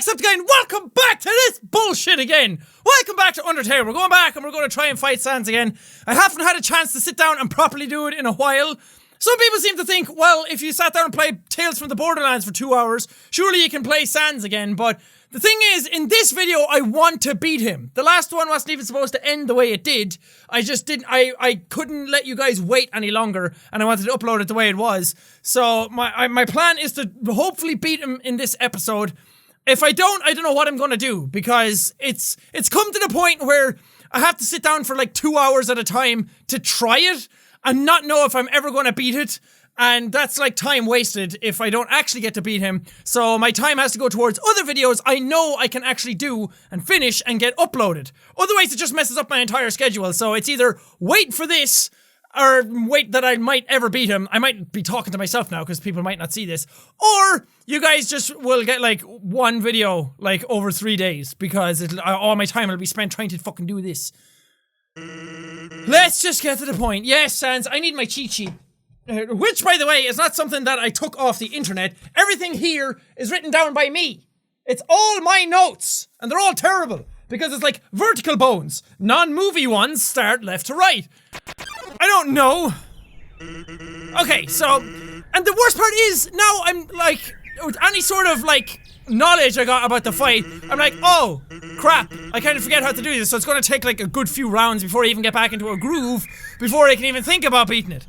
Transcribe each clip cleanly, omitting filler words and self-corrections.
Except again, welcome back to this bullshit again. Welcome back to Undertale. We're going back and we're going to try and fight Sans again. I haven't had a chance to sit down and properly do it in a while. Some people seem to think, well, if you sat down and played Tales from the Borderlands for 2 hours, surely you can play Sans again, but the thing is, in this video, I want to beat him. The last one wasn't even supposed to end the way it did. I just didn't, I couldn't let you guys wait any longer, and I wanted to upload it the way it was. So, my plan is to hopefully beat him in this episode. If I don't know what I'm gonna do, because it's come to the point where I have to sit down for like 2 hours at a time to try it, and not know if I'm ever gonna beat it. And that's like time wasted if I don't actually get to beat him. So my time has to go towards other videos I know I can actually do and finish and get uploaded. Otherwise it just messes up my entire schedule. So it's either wait for this or wait that I might ever beat him. I might be talking to myself now because people might not see this. Or you guys just will get like one video like over 3 days because all my time will be spent trying to fucking do this. Let's just get to the point. Yes, Sans, I need my cheat sheet. Which, by the way, is not something that I took off the internet. Everything here is written down by me. It's all my notes. And they're all terrible. Because it's like vertical bones. Non-movie ones start left to right. I don't know. Okay, so... And the worst part is, now I'm like... With any sort of like... knowledge I got about the fight, I'm like, oh, crap. I kind of forget how to do this. So it's going to take like a good few rounds before I even get back into a groove. Before I can even think about beating it.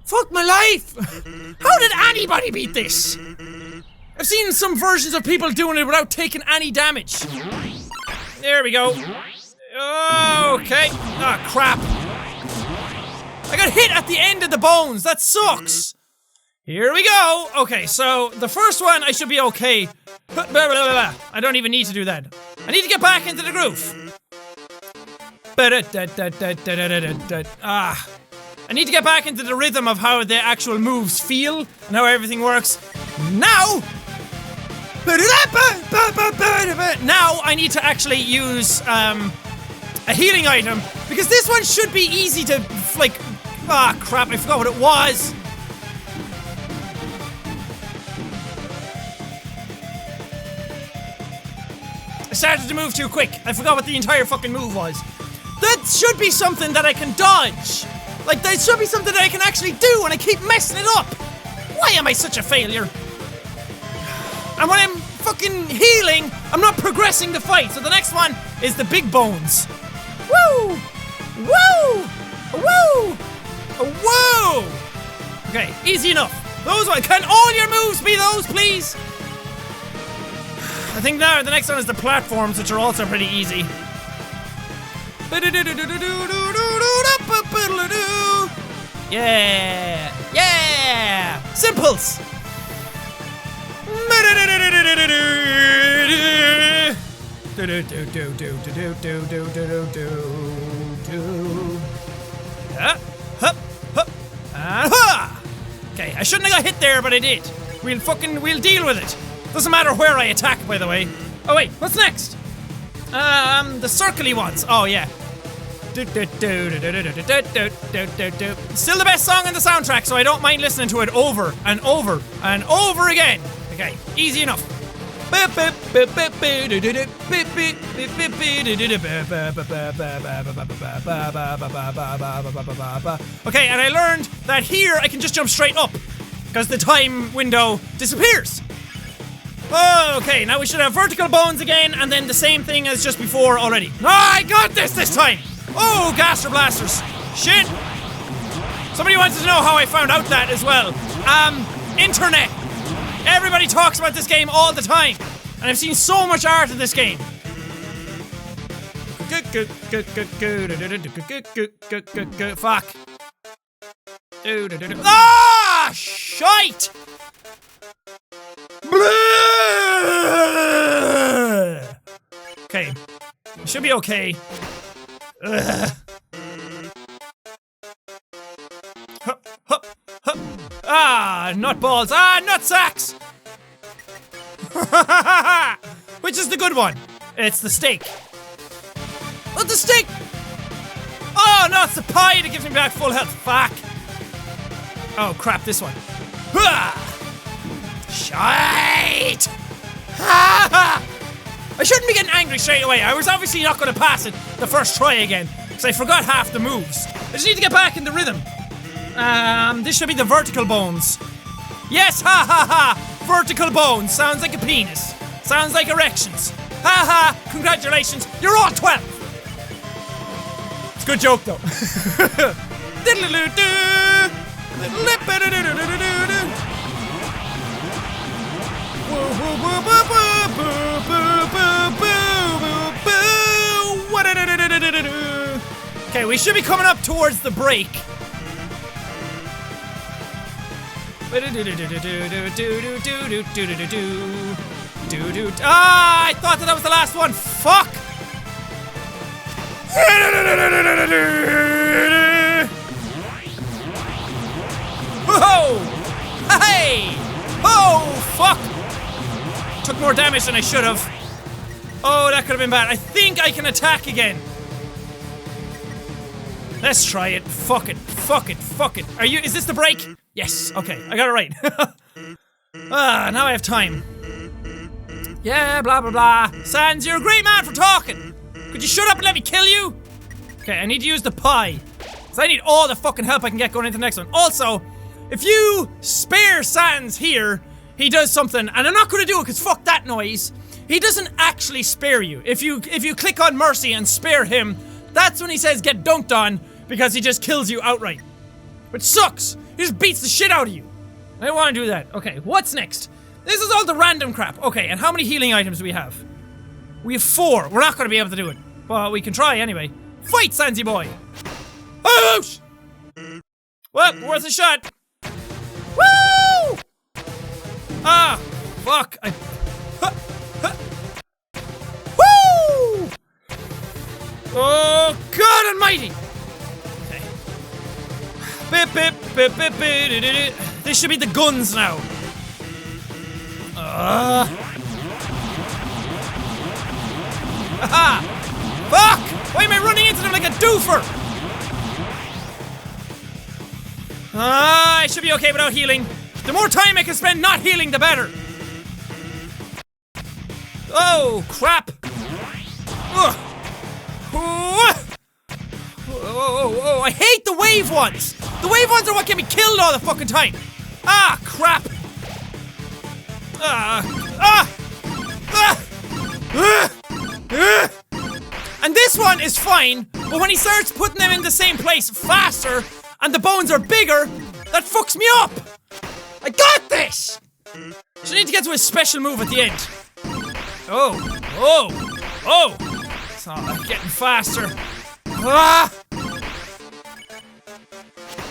Fuck my life! How did anybody beat this? I've seen some versions of people doing it without taking any damage. There we go. Okay. Ah, crap. I got hit at the end of the bones. That sucks. Here we go. Okay, so the first one I should be okay. I don't even need to do that. I need to get back into the groove. Ah. I need to get back into the rhythm of how the actual moves feel and how everything works. Now! Now I need to actually use a healing item because this one should be easy to, like... Ah, crap, I forgot what it was. I started to move too quick. I forgot what the entire fucking move was. That should be something that I can dodge. Like, there should be something that I can actually do, and I keep messing it up! Why am I such a failure? And when I'm fucking healing, I'm not progressing the fight, so the next one is the big bones. Woo! Woo! Woo! Woo! Okay, easy enough. Those ones, can all your moves be those, please? I think now the next one is the platforms, which are also pretty easy. Yeah! Yeah! Simples! Okay, I shouldn't have got hit there, but I did. We'll deal with it. Doesn't matter where I attack, by the way. Oh wait, what's next? The circly ones. Oh yeah. Still the best song in the soundtrack, so I don't mind listening to it over and over and over again. Okay, easy enough. Okay, and I learned that here I can just jump straight up because the time window disappears. Okay, now we should have vertical bones again, and then the same thing as just before already. Oh, I got this time! Oh, Gaster Blasters. Shit! Somebody wanted to know how I found out that as well. Internet. Everybody talks about this game all the time, and I've seen so much art in this game. Fuck. Ah, shite! Okay, should be okay. Ugh. Hup, hup, hup. Ah, nut balls. Ah, nut sacks. Which is the good one? It's the steak. Oh, the steak. Oh, no, it's the pie that gives me back full health. Fuck. Oh, crap, this one. Shite. I shouldn't be getting angry straight away. I was obviously not going to pass it the first try again, because I forgot half the moves. I just need to get back in the rhythm. This should be the vertical bones. Yes, ha ha ha! Vertical bones. Sounds like a penis. Sounds like erections. Ha ha! Congratulations, you're all 12! It's a good joke though. Okay, we should be coming up towards the break. Ah, I thought that was the last one. Fuck! Whoa! Hey! Oh, fuck! Took more damage than I should have. Oh, that could have been bad. I think I can attack again. Let's try it. Fuck it. Fuck it. Fuck it. Is this the break? Yes. Okay, I got it right. Now I have time. Yeah, blah, blah, blah. Sans, you're a great man for talking. Could you shut up and let me kill you? Okay, I need to use the pie. So I need all the fucking help I can get going into the next one. Also, if you spare Sans here, he does something, and I'm not gonna do it because fuck that noise. He doesn't actually spare you. If you click on Mercy and spare him, that's when he says get dunked on, because he just kills you outright. Which sucks. He just beats the shit out of you. I don't want to do that. Okay, what's next? This is all the random crap. Okay, and how many healing items do we have? We have 4. We're not going to be able to do it. But we can try anyway. Fight, Sansy boy! Whoosh! Well, worth a shot. Woo! Ah, fuck. Woo! Oh, God almighty! Okay. Bip, bip, bip, bip, bip, this should be the guns now. Haha! Fuck! Why am I running into them like a doofer? I should be okay without healing. The more time I can spend not healing, the better. Oh, crap. Ugh. Oh, I hate the wave ones! The wave ones are what get me killed all the fucking time! Ah, crap! And this one is fine, but when he starts putting them in the same place faster, and the bones are bigger, that fucks me up! I got this! So I need to get to a special move at the end. Oh! It's not getting faster. Ah!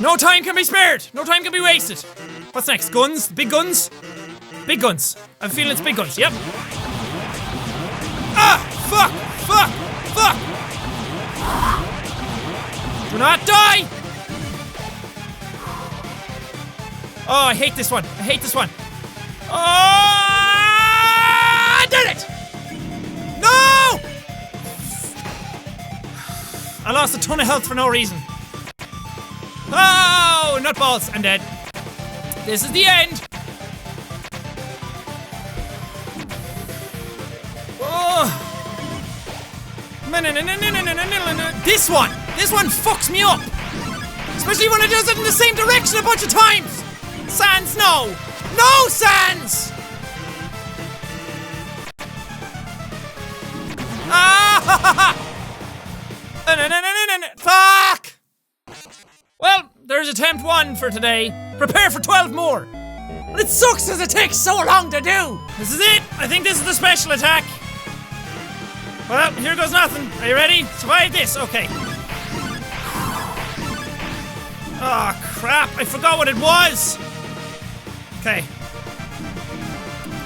No time can be spared! No time can be wasted! What's next? Guns? Big guns? Big guns. I'm feeling it's big guns, yep. Ah! Fuck! Fuck! Fuck! Do not die! Oh, I hate this one. I hate this one. Oh! I did it! No! I lost a ton of health for no reason. Oh, nutballs! I'm dead. This is the end. Oh. This one fucks me up. Especially when it does it in the same direction a bunch of times. Sans, no. No, Sans! Ah! Fuck! Well, there's attempt 1 for today. Prepare for 12 more. But it sucks as it takes so long to do. This is it. I think this is the special attack. Well, here goes nothing. Are you ready? Survive this. Okay. Oh, crap. I forgot what it was. Okay.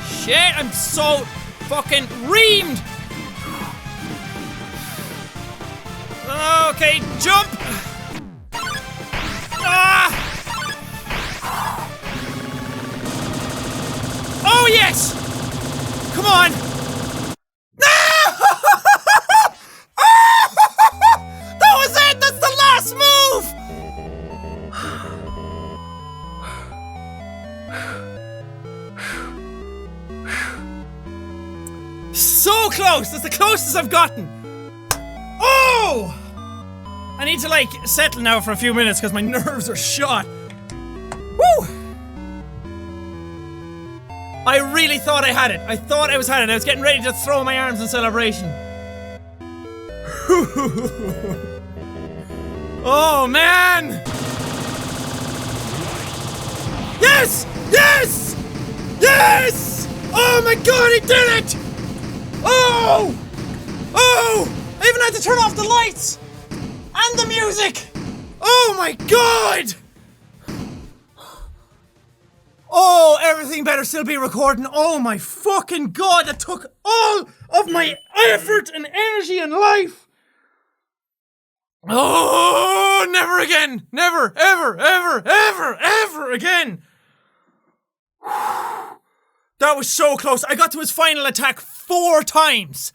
Shit, I'm so fucking reamed. Okay, jump. Ah! Oh, yes! Come on! No! That was it! That's the last move! so close. That's the closest I've gotten. Oh! I need to like settle now for a few minutes because my nerves are shot. Woo! I really thought I had it. I thought I had it. I was getting ready to throw my arms in celebration. Oh man! Yes! Yes! Yes! Oh my god, he did it! Oh! Oh! I even had to turn off the lights! And the music! Oh my god! Oh, everything better still be recording. Oh my fucking god, that took all of my effort and energy and life. Oh, never again. Never, ever, ever, ever, ever again. That was so close. I got to his final attack 4 times.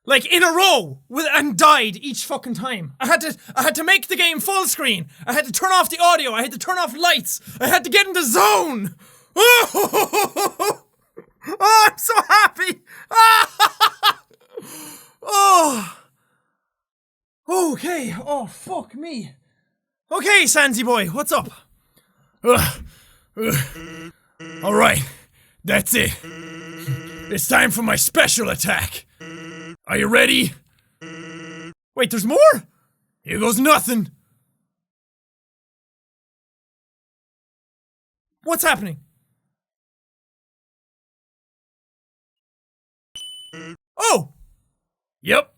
Like in a row, and died each fucking time. I had to make the game full screen. I had to turn off the audio. I had to turn off lights. I had to get in the zone. Oh, oh I'm so happy. Oh. Okay. Oh, fuck me. Okay, Sandsy boy, what's up? All right, that's it. It's time for my special attack. Are you ready? Wait, there's more? Here goes nothing. What's happening? Oh! Yep.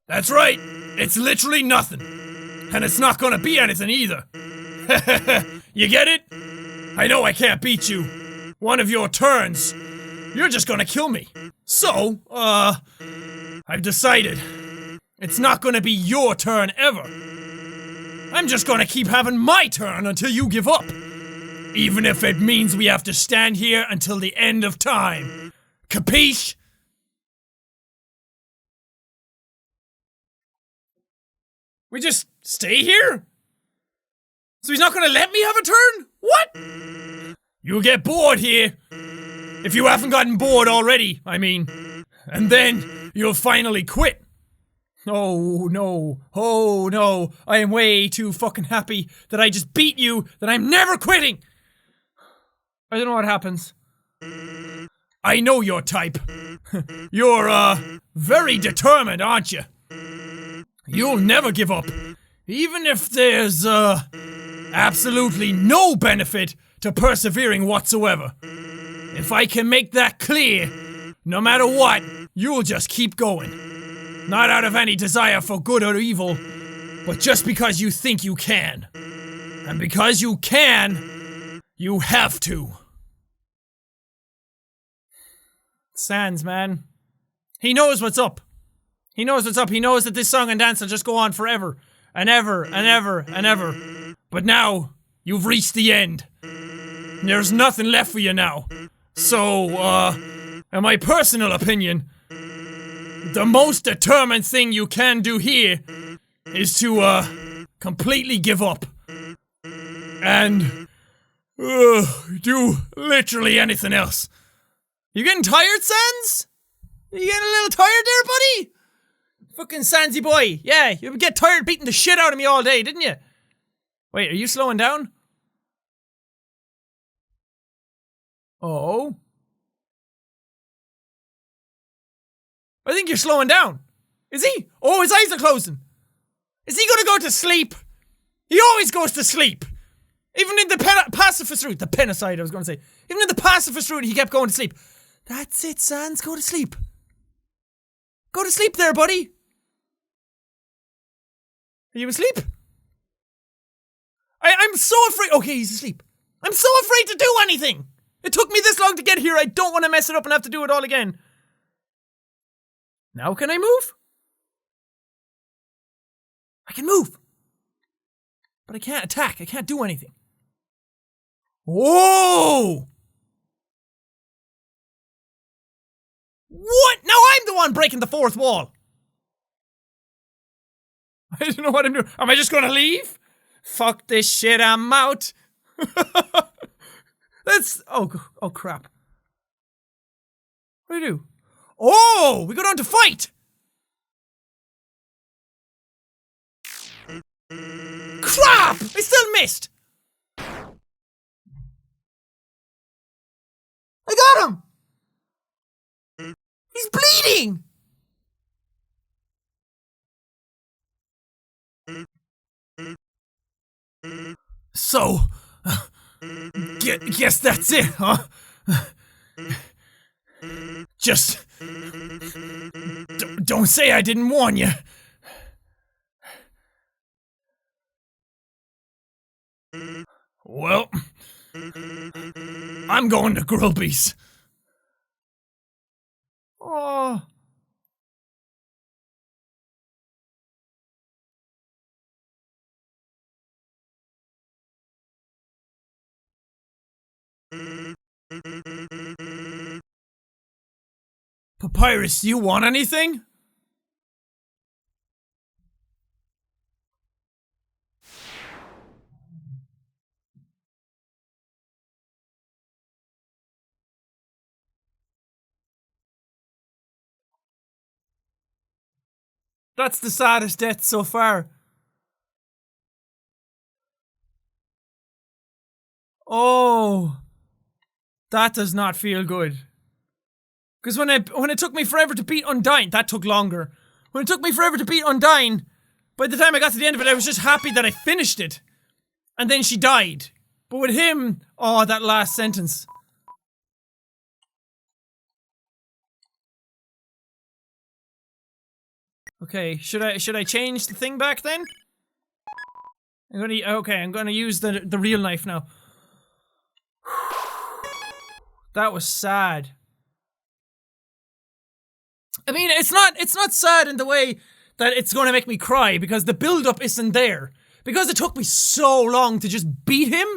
That's right. It's literally nothing. And it's not gonna be anything either. You get it? I know I can't beat you. One of your turns, you're just gonna kill me. So, I've decided it's not gonna be your turn ever. I'm just gonna keep having my turn until you give up. Even if it means we have to stand here until the end of time. Capiche? We just stay here? So he's not gonna let me have a turn? What? You'll get bored here. If you haven't gotten bored already, I mean. And then you'll finally quit. Oh no. Oh no. I am way too fucking happy that I just beat you, that I'm never quitting. I don't know what happens. I know your type. You're, very determined, aren't you? You'll never give up. Even if there's, absolutely no benefit to persevering whatsoever. If I can make that clear, no matter what, you'll just keep going. Not out of any desire for good or evil, but just because you think you can. And because you can, you have to. Sans, man. He knows what's up. He knows what's up. He knows that this song and dance will just go on forever. And ever, and ever, and ever. But now, you've reached the end. There's nothing left for you now. So, in my personal opinion, the most determined thing you can do here is to, completely give up. And, do literally anything else. You getting tired, Sans? You getting a little tired there, buddy? Fucking Sansy boy. Yeah, you would get tired beating the shit out of me all day, didn't you? Wait, are you slowing down? Oh. I think you're slowing down. Is he? Oh, his eyes are closing. Is he gonna go to sleep? He always goes to sleep. Even in the pacifist route, the penicide I was gonna say. Even in the pacifist route, he kept going to sleep. That's it, Sans, go to sleep. Go to sleep there, buddy. Are you asleep? I'm so afraid. Okay, he's asleep. I'm so afraid to do anything. It took me this long to get here. I don't want to mess it up and have to do it all again. Now can I move? I can move. But I can't attack. I can't do anything. Whoa! What? Now I'm the one breaking the fourth wall. I don't know what I'm doing. Am I just gonna leave? Fuck this shit, I'm out. That's... Oh crap. What do I do? Oh, we go down to fight! Crap! I still missed! I got him! He's bleeding! So, guess that's it, huh? Just don't say I didn't warn you. Well, I'm going to Grillby's. Oh. Papyrus, do you want anything? That's the saddest death so far. Oh, that does not feel good. Because when it took me forever to beat Undyne, that took longer. When it took me forever to beat Undyne, by the time I got to the end of it, I was just happy that I finished it. And then she died. But with him, oh, that last sentence. Okay, should I change the thing back then? I'm gonna use the real knife now. That was sad. I mean, it's not sad in the way that it's gonna make me cry, because the build-up isn't there. Because it took me so long to just beat him,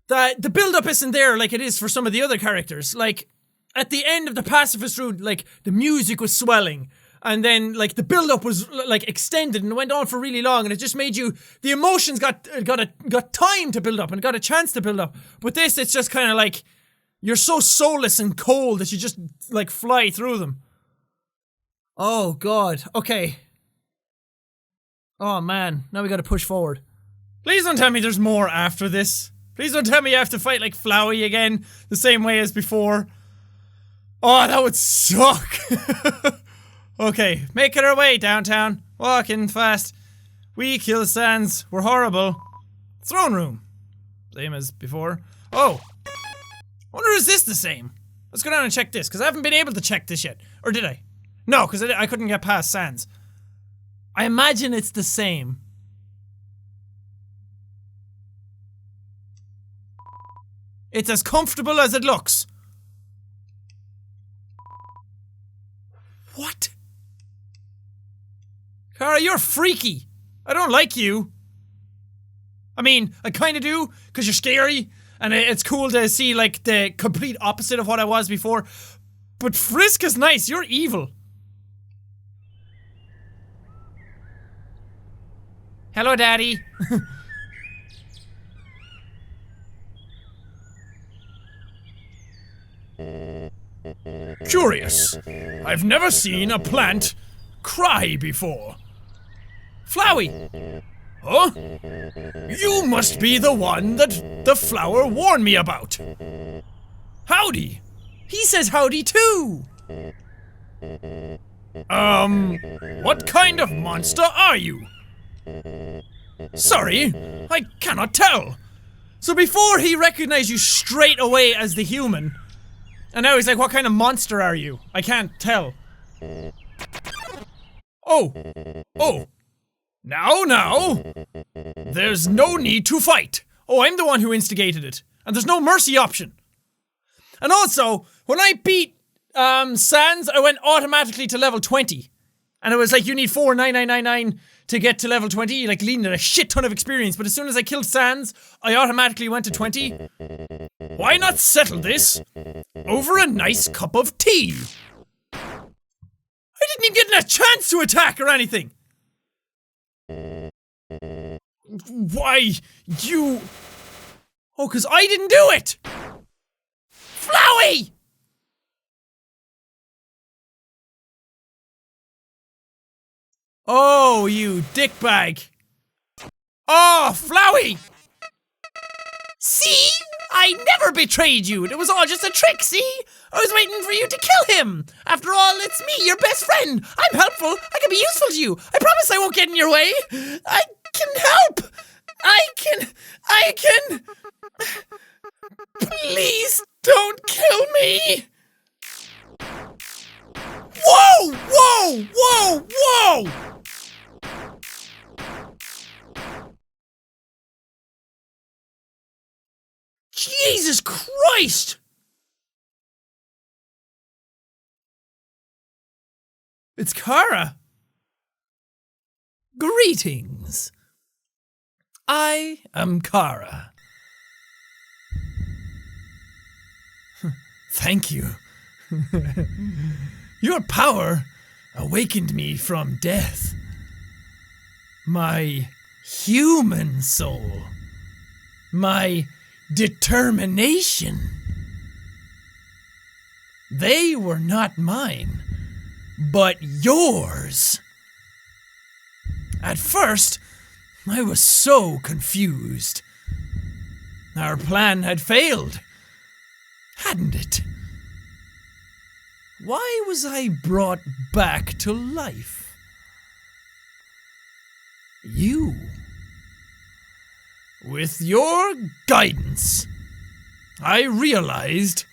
that the build-up isn't there like it is for some of the other characters. Like, at the end of the Pacifist Route, like, the music was swelling. And then, like, the build-up was, like, extended and went on for really long, and it just made you, the emotions got time to build up and got a chance to build up. But this, it's just kind of like, you're so soulless and cold that you just, like, fly through them. Oh, God. Okay. Oh, man. Now we gotta push forward. Please don't tell me there's more after this. Please don't tell me you have to fight, like, Flowey again, the same way as before. Oh, that would suck. Okay, making our way downtown, walking fast. We kill Sans, we're horrible. Throne room. Same as before. Oh! Wonder is this the same? Let's go down and check this, because I haven't been able to check this yet. Or did I? No, because I couldn't get past Sans. I imagine it's the same. It's as comfortable as it looks. What? Kara, you're freaky. I don't like you. I mean, I kinda do, because you're scary, and it's cool to see, like, the complete opposite of what I was before. But Frisk is nice, you're evil. Hello, Daddy. Curious. I've never seen a plant cry before. Flowey! Huh? You must be the one that the flower warned me about. Howdy! He says howdy too! What kind of monster are you? Sorry, I cannot tell. So before he recognized you straight away as the human, and now he's like, what kind of monster are you? I can't tell. Oh! Oh! Now! There's no need to fight! Oh, I'm the one who instigated it. And there's no mercy option. And also, when I beat, Sans, I went automatically to level 20. And it was like, you need 49999 to get to level 20, like leading to a shit ton of experience. But as soon as I killed Sans, I automatically went to 20. Why not settle this over a nice cup of tea? I didn't even get a chance to attack or anything! Why, you... Oh, because I didn't do it! Flowey! Oh, you dickbag. Oh, Flowey! See? I never betrayed you. It was all just a trick, see? I was waiting for you to kill him. After all, it's me, your best friend. I'm helpful. I can be useful to you. I promise I won't get in your way. I can help. I can. Please don't kill me. Whoa, whoa, whoa, whoa. Jesus Christ! It's Kara. Greetings. I am Kara. Thank you. Your power awakened me from death. My human soul. My determination. They were not mine, but yours. At first, I was so confused. Our plan had failed, hadn't it? Why was I brought back to life? You. With your guidance, I realized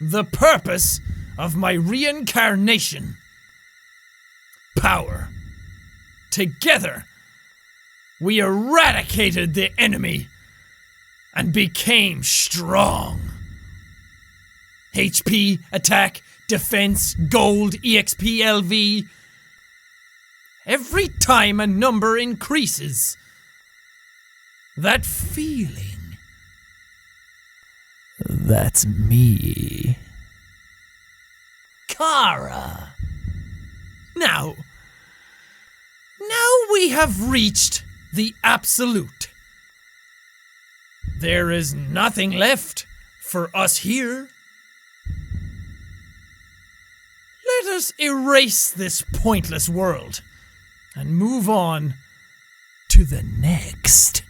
the purpose of my reincarnation. Power. Together, we eradicated the enemy and became strong. HP, attack, defense, gold, EXP, LV. Every time a number increases, that feeling, that's me. Kara. Now we have reached the absolute. There is nothing left for us here. Let us erase this pointless world and move on to the next.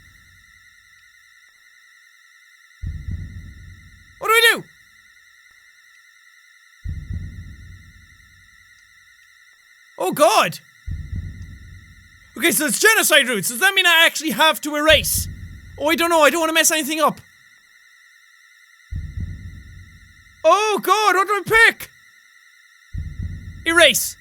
What do we do? Oh God! Okay, so it's genocide routes. Does that mean I actually have to erase? Oh, I don't know. I don't want to mess anything up. Oh God, what do I pick? Erase.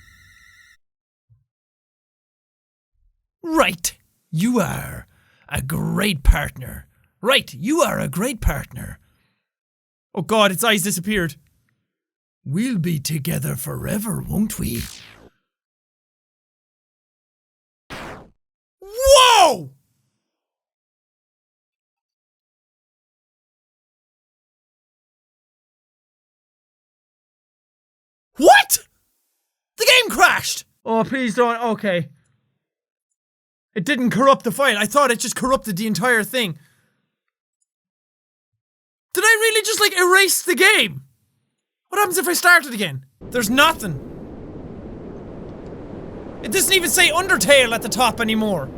Right. You are a great partner. Right, you are a great partner. Oh God, its eyes disappeared. We'll be together forever, won't we? Whoa! What? The game crashed! Oh, please don't. Okay. It didn't corrupt the file. I thought it just corrupted the entire thing. Did I really just, like, erase the game? What happens if I start it again? There's nothing. It doesn't even say Undertale at the top anymore.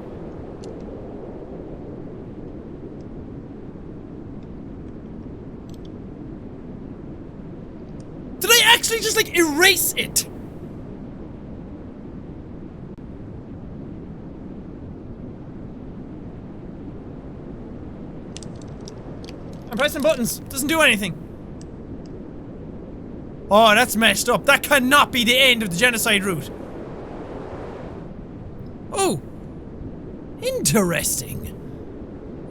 Did I actually just, like, erase it? I'm pressing buttons. Doesn't do anything. Oh, that's messed up. That cannot be the end of the genocide route. Oh. Interesting.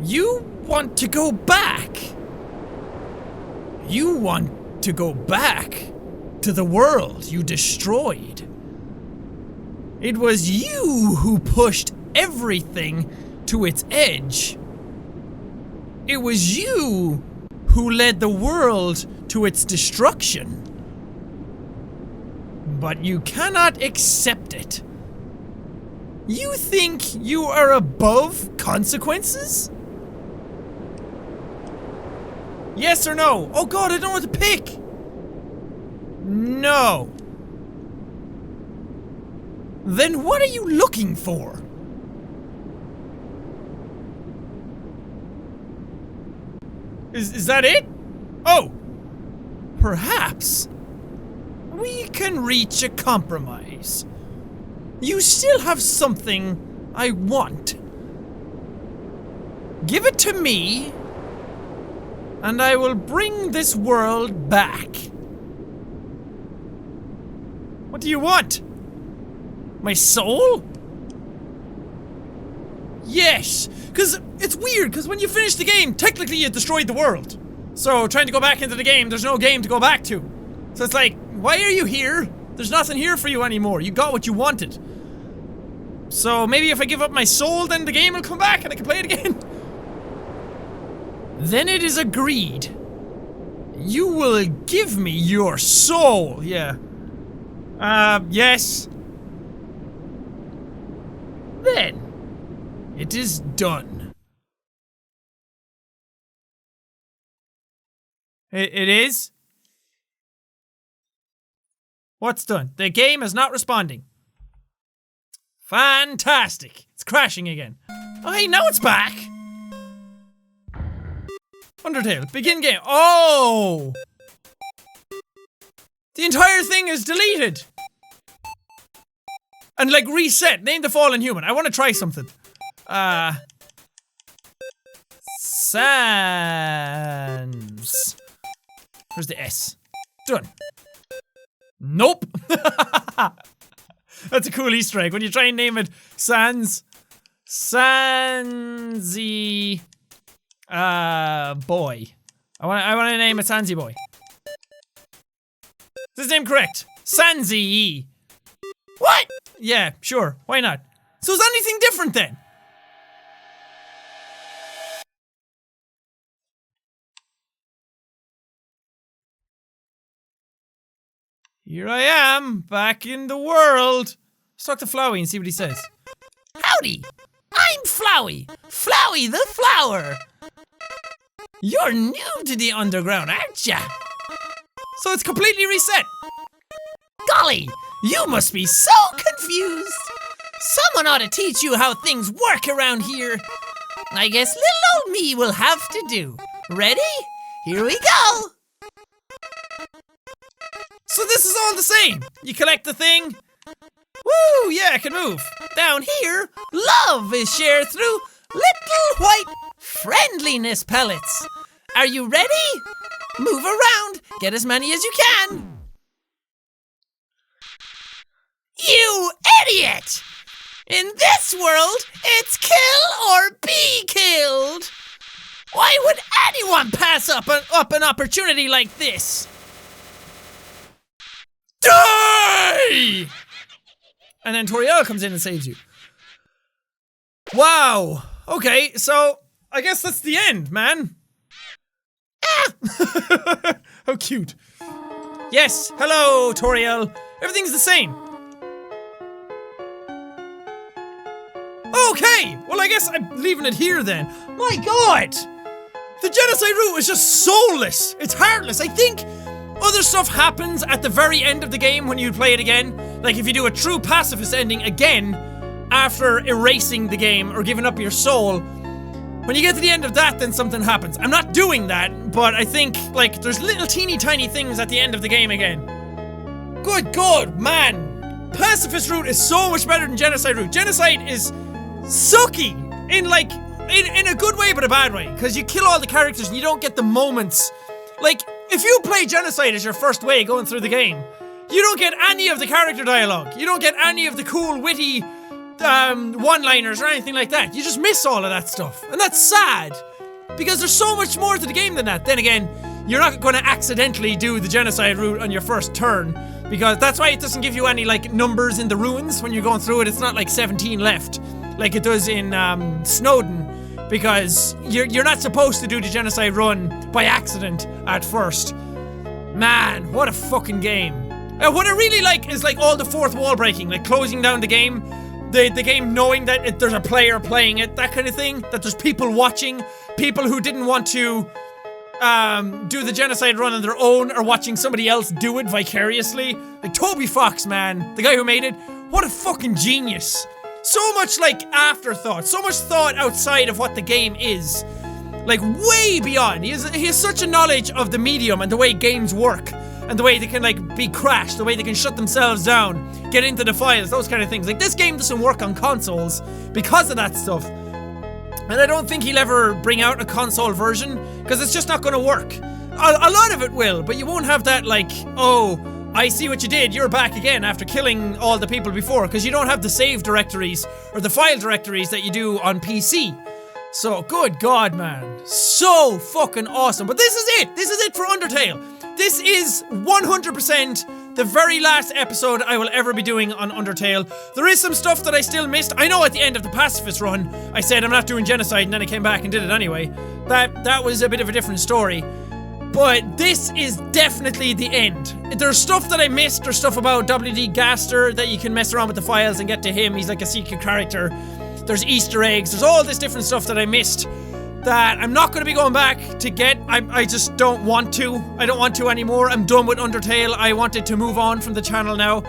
You want to go back. You want to go back to the world you destroyed. It was you who pushed everything to its edge. It was you who led the world to its destruction. But you cannot accept it. You think you are above consequences? Yes or no? Oh God, I don't know what to pick. No. Then what are you looking for? Is that it? Oh! Perhaps we can reach a compromise. You still have something I want. Give it to me, and I will bring this world back. What do you want? My soul? Yes, because it's weird, because when you finish the game, technically you destroyed the world. So trying to go back into the game, there's no game to go back to. So it's like, why are you here? There's nothing here for you anymore. You got what you wanted. So maybe if I give up my soul, then the game will come back and I can play it again. Then it is agreed. You will give me your soul. Yeah. Yes. Then it is done. It is? What's done? The game is not responding. Fantastic. It's crashing again. Oh, hey, now it's back. Undertale, begin game. Oh! The entire thing is deleted. And like reset. Name the fallen human. I want to try something. Sans. Where's the S? Done. Nope. That's a cool Easter egg when you try and name it Sans. Sansy. Boy. I want to name it Sansy Boy. Is his name correct? Sansy. What? Yeah, sure. Why not? So is anything different then? Here I am, back in the world. Let's talk to Flowey and see what he says. Howdy! I'm Flowey! Flowey the Flower! You're new to the underground, aren't ya? So it's completely reset. Golly, you must be so confused. Someone ought to teach you how things work around here. I guess little old me will have to do. Ready? Here we go! So this is all the same. You collect the thing. Woo, yeah, I can move. Down here, love is shared through little white friendliness pellets. Are you ready? Move around, get as many as you can. You idiot! In this world, it's kill or be killed. Why would anyone pass up an opportunity like this? Die! And then Toriel comes in and saves you. Wow. Okay, so I guess that's the end, man. Ah! How cute. Yes, hello, Toriel. Everything's the same. Okay, well I guess I'm leaving it here then. My god! The genocide route is just soulless. It's heartless. I think other stuff happens at the very end of the game when you play it again. Like if you do a true pacifist ending again after erasing the game or giving up your soul, when you get to the end of that, then something happens. I'm not doing that, but I think, like, there's little teeny tiny things at the end of the game again. Good God, man! Pacifist route is so much better than genocide route. Genocide is sucky in, like, in a good way but a bad way, because you kill all the characters and you don't get the moments. Like, if you play genocide as your first way going through the game, you don't get any of the character dialogue. You don't get any of the cool, witty one-liners or anything like that. You just miss all of that stuff. And that's sad, because there's so much more to the game than that. Then again, you're not going to accidentally do the genocide route on your first turn, because that's why it doesn't give you any, like, numbers in the ruins when you're going through it. It's not like 17 left, like it does in Snowden, because you're not supposed to do the genocide run by accident at first. Man, what a fucking game. What I really like is, like, all the fourth wall breaking, like closing down the game. The game knowing that there's a player playing it, that kind of thing. That there's people watching, people who didn't want to do the genocide run on their own or watching somebody else do it vicariously. Like Toby Fox, man, the guy who made it, What a fucking genius. So much like afterthought, so much thought outside of what the game is. Like way beyond. He has such a knowledge of the medium and the way games work. And the way they can like be crashed, the way they can shut themselves down, get into the files, those kind of things. Like this game doesn't work on consoles because of that stuff. And I don't think he'll ever bring out a console version because it's just not going to work. A lot of it will, but you won't have that like, oh, I see what you did, you're back again after killing all the people before, because you don't have the save directories or the file directories that you do on PC. So, good God, man. So fucking awesome. But this is it. This is it for Undertale. This is 100% the very last episode I will ever be doing on Undertale. There is some stuff that I still missed. I know at the end of the Pacifist run, I said I'm not doing Genocide, and then I came back and did it anyway. That was a bit of a different story. But this is definitely the end. There's stuff that I missed. There's stuff about W.D. Gaster that you can mess around with the files and get to him. He's like a secret character. There's Easter eggs. There's all this different stuff that I missed that I'm not going to be going back to get. I just don't want to. I don't want to anymore. I'm done with Undertale. I wanted to move on from the channel now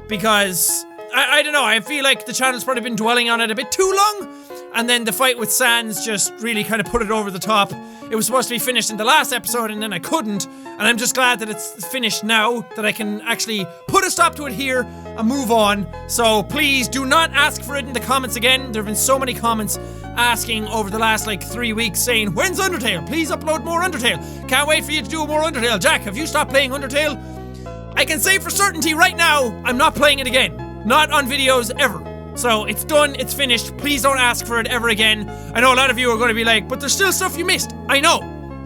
because I don't know. I feel like the channel's probably been dwelling on it a bit too long. And then the fight with Sans just really kind of put it over the top. It was supposed to be finished in the last episode and then I couldn't. And I'm just glad that it's finished now, that I can actually put a stop to it here and move on. So please do not ask for it in the comments again. There have been so many comments asking over the last like 3 weeks saying, when's Undertale? Please upload more Undertale. Can't wait for you to do more Undertale. Jack, have you stopped playing Undertale? I can say for certainty right now, I'm not playing it again. Not on videos ever. So it's done, it's finished. Please don't ask for it ever again. I know a lot of you are going to be like, but there's still stuff you missed. I know.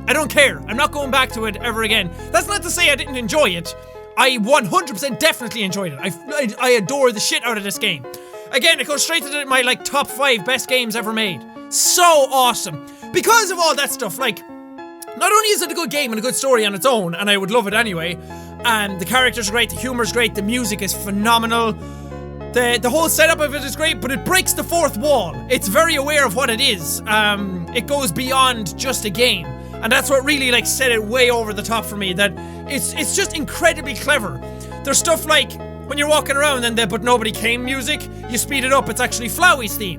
I don't care. I'm not going back to it ever again. That's not to say I didn't enjoy it. I 100% definitely enjoyed it. I adore the shit out of this game. Again, it goes straight to my like top 5 best games ever made. So awesome. Because of all that stuff, like, not only is it a good game and a good story on its own, and I would love it anyway, and the characters are great, the humor's great, the music is phenomenal. The whole setup of it is great, but it breaks the fourth wall. It's very aware of what it is. It goes beyond just a game. And that's what really like set it way over the top for me, that it's just incredibly clever. There's stuff like when you're walking around and the But Nobody Came music, you speed it up, it's actually Flowey's theme.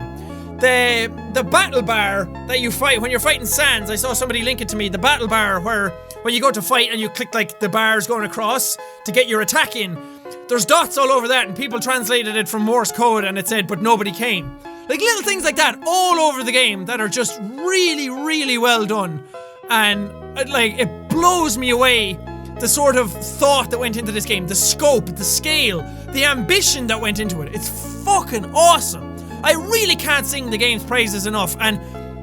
The battle bar that you fight when you're fighting Sans, I saw somebody link it to me, the battle bar where when you go to fight and you click like the bars going across to get your attack in. There's dots all over that and people translated it from Morse code and it said, but nobody came. Like little things like that all over the game that are just really, really well done. And like, it blows me away the sort of thought that went into this game, the scope, the scale, the ambition that went into it. It's fucking awesome. I really can't sing the game's praises enough. And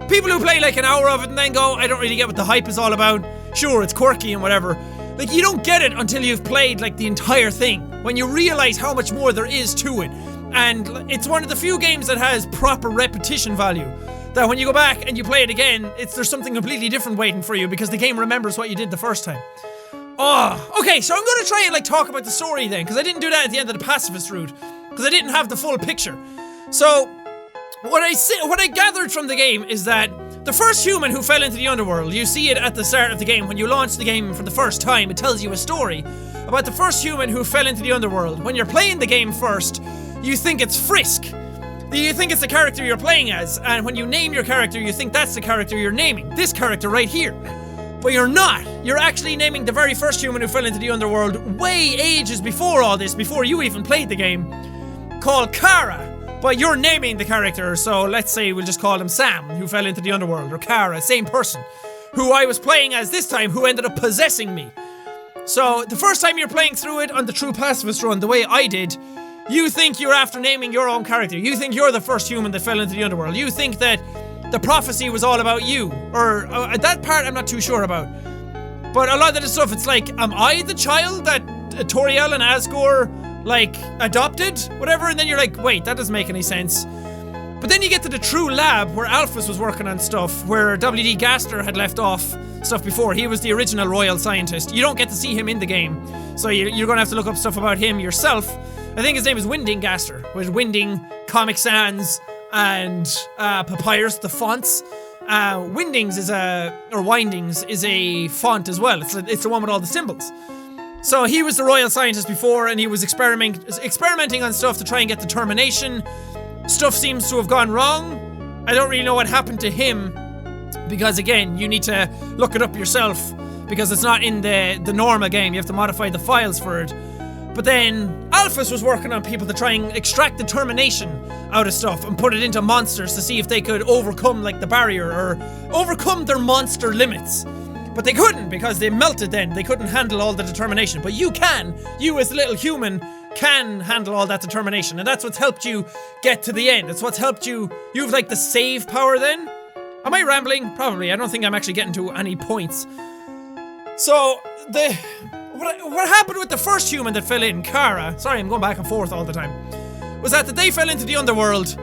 people who play like an hour of it and then go, I don't really get what the hype is all about. Sure, it's quirky and whatever. Like, you don't get it until you've played, like, the entire thing. When you realize how much more there is to it. And it's one of the few games that has proper repetition value. That when you go back and you play it again, there's something completely different waiting for you because the game remembers what you did the first time. Oh, okay, so I'm gonna try and, like, talk about the story then, because I didn't do that at the end of the Pacifist route. Because I didn't have the full picture. So, what I gathered from the game is that the first human who fell into the underworld, you see it at the start of the game. When you launch the game for the first time, it tells you a story about the first human who fell into the underworld. When you're playing the game first, you think it's Frisk. You think it's the character you're playing as, and when you name your character, you think that's the character you're naming. This character right here. But you're not. You're actually naming the very first human who fell into the underworld way ages before all this, before you even played the game, called Kara. But you're naming the character, so let's say we'll just call him Sam, who fell into the underworld, or Kara, same person, who I was playing as this time, who ended up possessing me. So, the first time you're playing through it on the True Pacifist run, the way I did, you think you're after naming your own character. You think you're the first human that fell into the underworld. You think that the prophecy was all about you. Or, that part I'm not too sure about. But a lot of the stuff, it's like, am I the child that Toriel and Asgore like, adopted, whatever, and then you're like, wait, that doesn't make any sense. But then you get to the true lab where Alphys was working on stuff, where W.D. Gaster had left off stuff before. He was the original royal scientist. You don't get to see him in the game, so you're gonna have to look up stuff about him yourself. I think his name is Winding Gaster, with Winding, Comic Sans, and Papyrus, the fonts. Windings is or Windings is a font as well. It's the one with all the symbols. So he was the royal scientist before, and he was experimenting on stuff to try and get determination. Stuff seems to have gone wrong. I don't really know what happened to him, because again, you need to look it up yourself, because it's not in the normal game. You have to modify the files for it. But then Alphys was working on people to try and extract determination out of stuff and put it into monsters to see if they could overcome like the barrier or overcome their monster limits. But they couldn't, because they melted then. They couldn't handle all the determination. But you can. You as a little human can handle all that determination. And that's what's helped you get to the end. It's what's helped you. You have like the save power then. Am I rambling? Probably. I don't think I'm actually getting to any points. So, what happened with the first human that fell in, Kara, sorry, I'm going back and forth all the time, was that they fell into the underworld,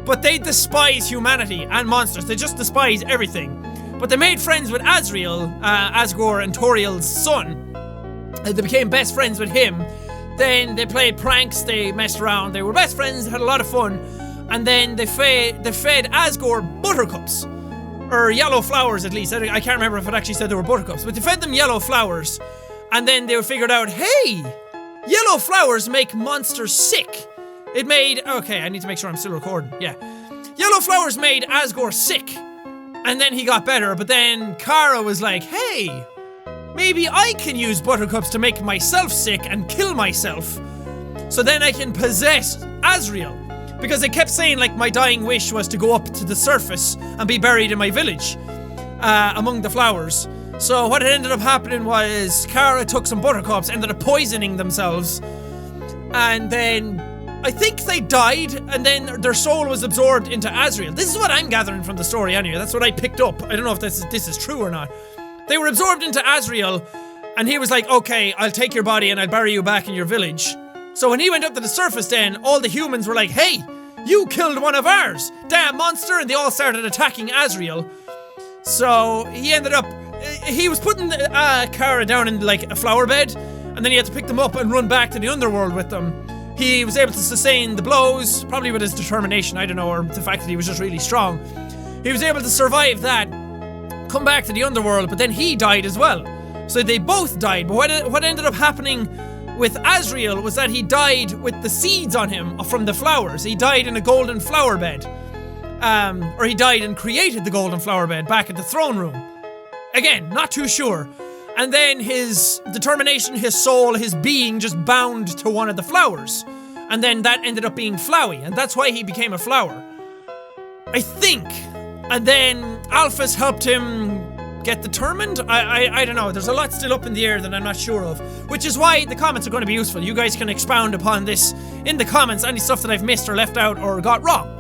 but they despise humanity and monsters. They just despise everything. But they made friends with Azrael, Asgore and Toriel's son. They became best friends with him. Then they played pranks, they messed around, they were best friends, had a lot of fun. And then they fed Asgore buttercups. Or yellow flowers, at least. I can't remember if it actually said they were buttercups. But they fed them yellow flowers. And then they figured out, hey, yellow flowers make monsters sick. It made... Okay, I need to make sure I'm still recording. Yeah. Yellow flowers made Asgore sick. And then he got better. But then Kara was like, hey, maybe I can use buttercups to make myself sick and kill myself. So then I can possess Azrael. Because they kept saying, like, my dying wish was to go up to the surface and be buried in my village, among the flowers. So what ended up happening was Kara took some buttercups, ended up poisoning themselves, and then I think they died, and then their soul was absorbed into Azrael. This is what I'm gathering from the story anyway. That's what I picked up. I don't know if this is true or not. They were absorbed into Azrael, and he was like, okay, I'll take your body and I'll bury you back in your village. So when he went up to the surface then, all the humans were like, hey, you killed one of ours! Damn monster! And they all started attacking Azrael. So he ended up... He was putting Kara down in like a flower bed, and then he had to pick them up and run back to the underworld with them. He was able to sustain the blows, probably with his determination, I don't know, or the fact that he was just really strong. He was able to survive that, come back to the underworld, but then he died as well. So they both died, but what ended up happening with Azrael was that he died with the seeds on him from the flowers. He died in a golden flower bed. Or he died and created the golden flower bed back at the throne room. Again, not too sure. And then his determination, his soul, his being just bound to one of the flowers. And then that ended up being Flowey, and that's why he became a flower. I think. And then Alphys helped him get determined? I don't know. There's a lot still up in the air that I'm not sure of. Which is why the comments are going to be useful. You guys can expound upon this in the comments, any stuff that I've missed or left out or got wrong.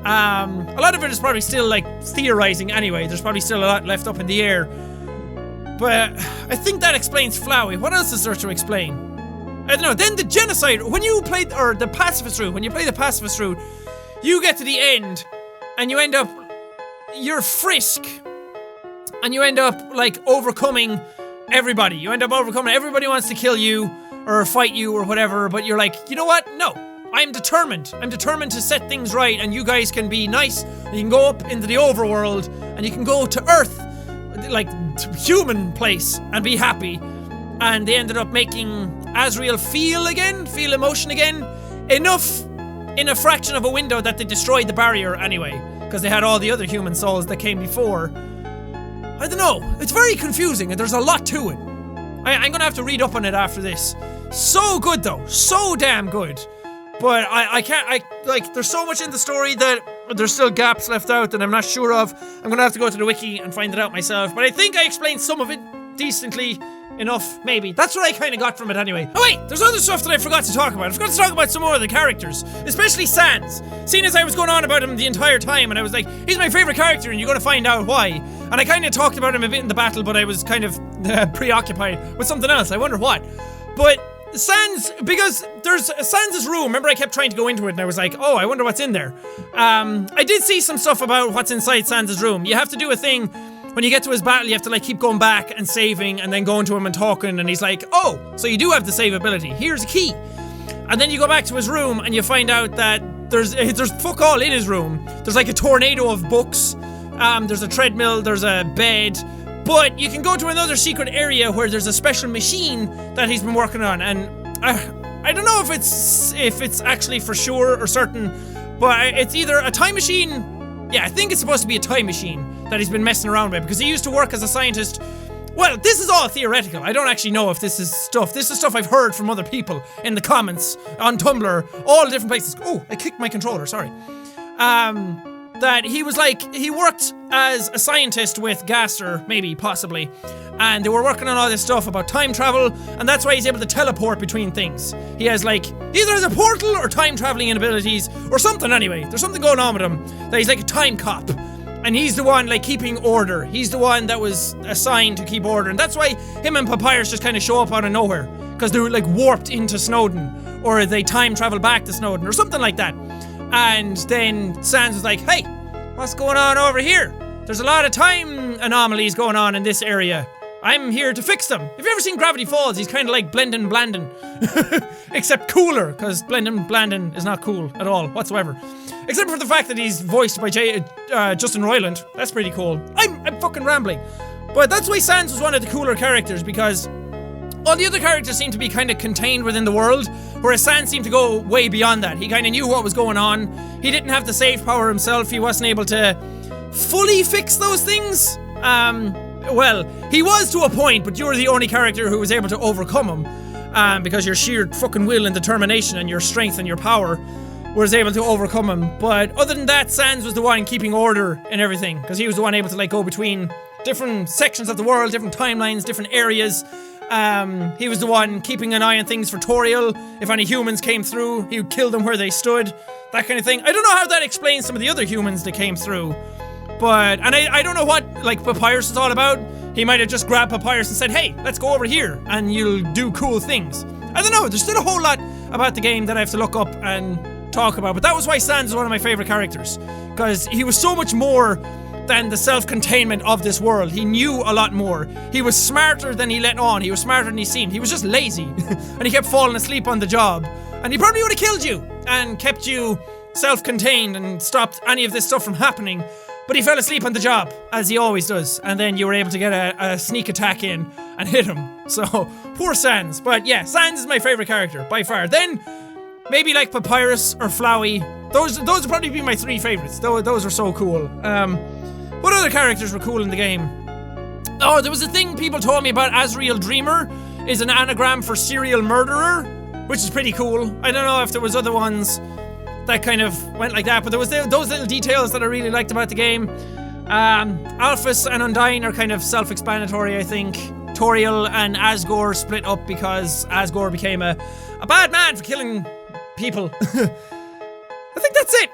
A lot of it is probably still like theorizing anyway. There's probably still a lot left up in the air. But I think that explains Flowey. What else is there to explain? I don't know. Then the genocide, when you play, or the pacifist route, when you play the pacifist route, you get to the end and you end up, you're Frisk, and you end up like overcoming everybody. You end up overcoming, everybody wants to kill you or fight you or whatever, but you're like, you know what? No. I'm determined. I'm determined to set things right, and you guys can be nice. You can go up into the overworld, and you can go to Earth, like to human place, and be happy. And they ended up making Azrael feel emotion again, enough in a fraction of a window that they destroyed the barrier anyway, because they had all the other human souls that came before. I don't know. It's very confusing, and there's a lot to it. I'm gonna have to read up on it after this. So good though, so damn good. But there's so much in the story that there's still gaps left out that I'm not sure of. I'm gonna have to go to the wiki and find it out myself. But I think I explained some of it decently enough, maybe. That's what I kind of got from it anyway. Oh wait, there's other stuff that I forgot to talk about. I forgot to talk about some more of the characters, especially Sans. Seeing as I was going on about him the entire time, and I was like, he's my favorite character, and you're gonna find out why. And I kind of talked about him a bit in the battle, but I was kind of preoccupied with something else. I wonder what. But Sans, because there's Sans' room. Remember I kept trying to go into it and I was like, oh, I wonder what's in there. I did see some stuff about what's inside Sans' room. You have to do a thing when you get to his battle. You have to like keep going back and saving and then going to him and talking, and he's like, oh, so you do have the save ability. Here's a key. And then you go back to his room and you find out that there's fuck all in his room. There's like a tornado of books. There's a treadmill, there's a bed, But you can go to another secret area where there's a special machine that he's been working on, and I don't know if it's actually for sure or certain, but it's either a time machine. Yeah, I think it's supposed to be a time machine that he's been messing around with, because he used to work as a scientist. Well, this is all theoretical. I don't actually know if this is stuff. This is stuff I've heard from other people in the comments, on Tumblr, all different places. Oh, I kicked my controller, sorry. That he worked as a scientist with Gaster, maybe, possibly, and they were working on all this stuff about time travel, and that's why he's able to teleport between things. He has either has a portal or time traveling abilities, or something anyway. There's something going on with him, that he's like a time cop. And he's the one, keeping order. He's the one that was assigned to keep order, and that's why him and Papyrus just kind of show up out of nowhere, because they were, warped into Snowdin, or they time travel back to Snowdin, or something like that. And then Sans was like, hey, what's going on over here? There's a lot of time anomalies going on in this area. I'm here to fix them. Have you ever seen Gravity Falls? He's kind of like Blendin Blandin. Except cooler, because Blendin Blandin is not cool at all, whatsoever. Except for the fact that he's voiced by Justin Roiland. That's pretty cool. I'm fucking rambling. But that's why Sans was one of the cooler characters, because all the other characters seem to be kind of contained within the world, whereas Sans seemed to go way beyond that. He kind of knew what was going on. He didn't have the save power himself. He wasn't able to fully fix those things. Well, he was to a point, but you were the only character who was able to overcome him, because your sheer fucking will and determination and your strength and your power was able to overcome him. But other than that, Sans was the one keeping order and everything, because he was the one able to go between different sections of the world, different timelines, different areas. He was the one keeping an eye on things for Toriel. If any humans came through, he would kill them where they stood. That kind of thing. I don't know how that explains some of the other humans that came through. But, and I don't know what, Papyrus is all about. He might have just grabbed Papyrus and said, hey, let's go over here, and you'll do cool things. I don't know, there's still a whole lot about the game that I have to look up and talk about, but that was why Sans is one of my favorite characters. Because he was so much more than the self-containment of this world. He knew a lot more. He was smarter than he let on. He was smarter than he seemed. He was just lazy. And he kept falling asleep on the job. And he probably would have killed you and kept you self-contained and stopped any of this stuff from happening. But he fell asleep on the job, as he always does. And then you were able to get a sneak attack in and hit him. So, poor Sans. But yeah, Sans is my favorite character, by far. Then, maybe Papyrus or Flowey. Those would probably be my three favorites. Those are so cool. What other characters were cool in the game? Oh, there was a thing people told me about. Azrael Dreamer is an anagram for serial murderer, which is pretty cool. I don't know if there was other ones that kind of went like that, but there was those little details that I really liked about the game. Alphys and Undyne are kind of self-explanatory, I think. Toriel and Asgore split up because Asgore became a bad man for killing people. I think that's it.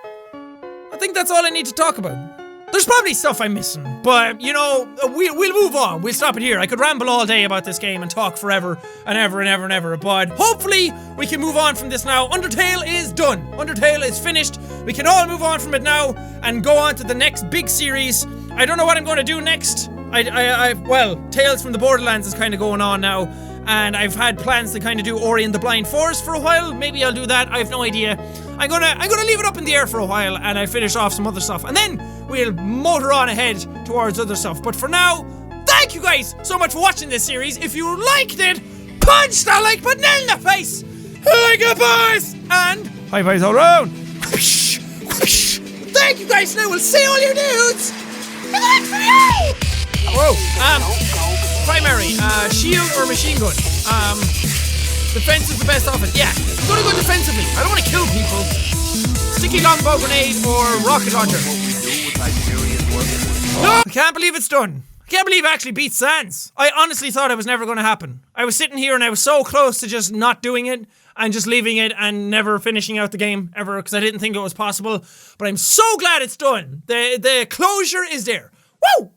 I think that's all I need to talk about. There's probably stuff I'm missing, but, we'll move on. We'll stop it here. I could ramble all day about this game and talk forever and ever and ever and ever, but hopefully we can move on from this now. Undertale is done. Undertale is finished. We can all move on from it now and go on to the next big series. I don't know what I'm going to do next. Well, Tales from the Borderlands is kind of going on now, and I've had plans to kind of do Ori and the Blind Forest for a while. Maybe I'll do that. I have no idea. I'm gonna leave it up in the air for a while, and I finish off some other stuff, and then we'll motor on ahead towards other stuff. But for now, thank you guys so much for watching this series. If you liked it, punch that like button in the face, like a boss, and high fives all around. Thank you guys. Now we'll see all your nudes in the next video. Whoa. Primary, shield or machine gun? Defense is the best offense. Yeah, I'm gonna go defensively. I don't want to kill people. Sticky longbow grenade or rocket launcher. No! I can't believe it's done. I can't believe I actually beat Sans. I honestly thought it was never gonna happen. I was sitting here and I was so close to just not doing it and just leaving it and never finishing out the game ever, because I didn't think it was possible. But I'm so glad it's done. The closure is there. Woo!